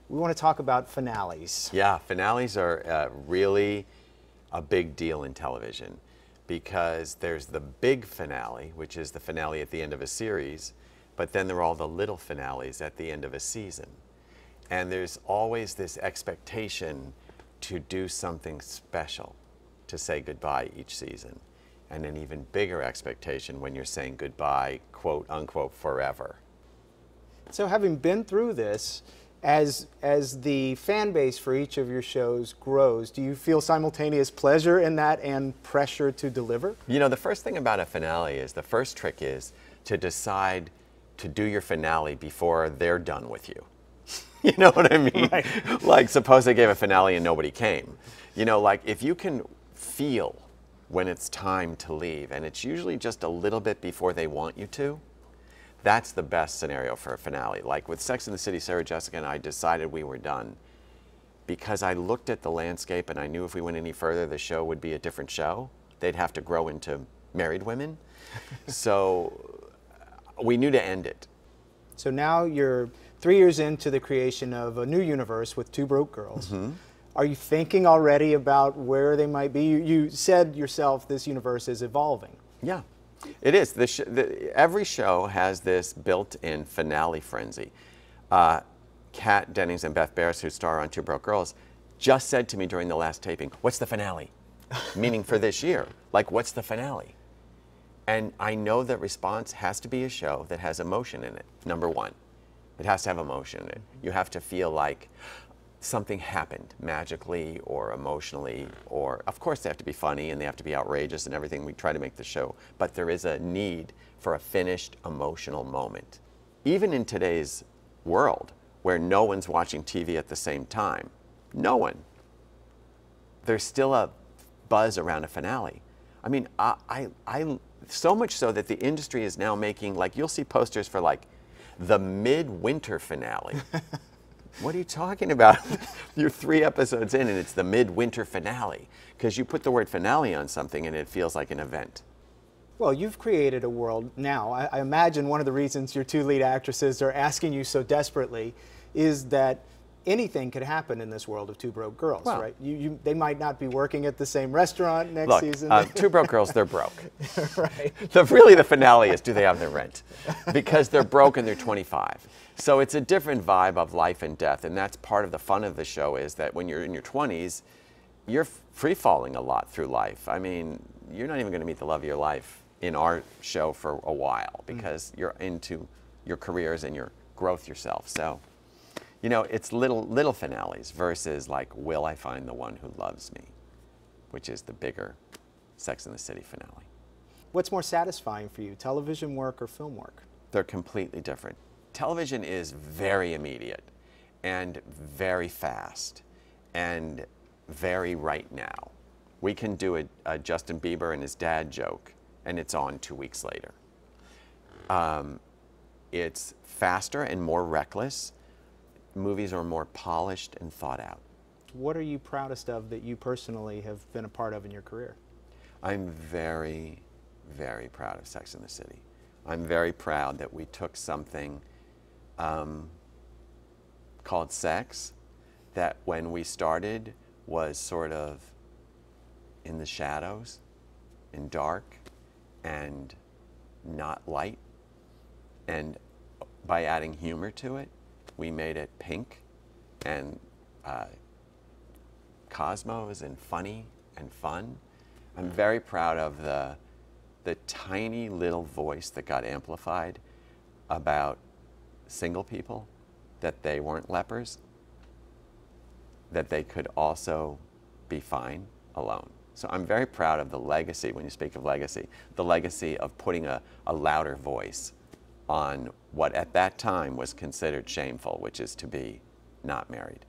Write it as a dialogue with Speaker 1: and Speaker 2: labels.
Speaker 1: we want to talk about finales.
Speaker 2: Yeah, finales are really a big deal in television because there's the big finale, which is the finale at the end of a series, but then there are all the little finales at the end of a season. And there's always this expectation to do something special, to say goodbye each season. And an even bigger expectation when you're saying goodbye, quote unquote, forever.
Speaker 1: So having been through this, as the fan base for each of your shows grows, do you feel simultaneous pleasure in that and pressure to deliver?
Speaker 2: You know, the first thing about a finale is, the first trick is to decide to do your finale before they're done with you. You know what I mean?
Speaker 1: Right.
Speaker 2: Like, suppose they gave a finale and nobody came. You know, like, if you can feel when it's time to leave, and it's usually just a little bit before they want you to, that's the best scenario for a finale. Like with Sex and the City, Sarah Jessica and I decided we were done because I looked at the landscape and I knew if we went any further, the show would be a different show. They'd have to grow into married women. So we knew to end it.
Speaker 1: So now you're 3 years into the creation of a new universe with Two Broke Girls.
Speaker 2: Mm-hmm.
Speaker 1: Are you thinking already about where they might be? You said yourself this universe is evolving.
Speaker 2: Yeah, it is. Every show has this built-in finale frenzy. Kat Dennings and Beth Barris, who star on Two Broke Girls, just said to me during the last taping, "What's the finale?" Meaning for this year. Like, what's the finale? And I know that response has to be a show that has emotion in it, number one. It has to have emotion in it. You have to feel like something happened magically or emotionally, or of course they have to be funny and they have to be outrageous and everything. We try to make the show, but there is a need for a finished emotional moment. Even in today's world where no one's watching TV at the same time, no one, there's still a buzz around a finale. I mean, so much so that the industry is now making, like, you'll see posters for like the midwinter finale. What are you talking about? You're 3 episodes in and it's the midwinter finale. Because you put the word finale on something and it feels like an event.
Speaker 1: Well, you've created a world now. I imagine one of the reasons your 2 lead actresses are asking you so desperately is that anything could happen in this world of Two Broke Girls,
Speaker 2: well,
Speaker 1: right? They might not be working at the same restaurant next
Speaker 2: look,
Speaker 1: season.
Speaker 2: Two Broke Girls, they're broke.
Speaker 1: Right.
Speaker 2: Really the finale is, do they have their rent? Because they're broke and they're 25. So it's a different vibe of life and death, and that's part of the fun of the show, is that when you're in your 20s, you're free-falling a lot through life. I mean, you're not even going to meet the love of your life in our show for a while because you're into your careers and your growth yourself. So, you know, it's little finales versus like, will I find the one who loves me, which is the bigger Sex and the City finale.
Speaker 1: What's more satisfying for you, television work or film work?
Speaker 2: They're completely different. Television is very immediate and very fast and very right now. We can do a Justin Bieber and his dad joke and it's on 2 weeks later. It's faster and more reckless. Movies are more polished and thought out.
Speaker 1: What are you proudest of that you personally have been a part of in your career?
Speaker 2: I'm very, very proud of Sex and the City. I'm very proud that we took something called sex that when we started was sort of in the shadows and dark and not light, and by adding humor to it we made it pink and cosmos and funny and fun. I'm very proud of the tiny little voice that got amplified about single people, that they weren't lepers, that they could also be fine alone. So I'm very proud of the legacy, when you speak of legacy, the legacy of putting a louder voice on what at that time was considered shameful, which is to be not married.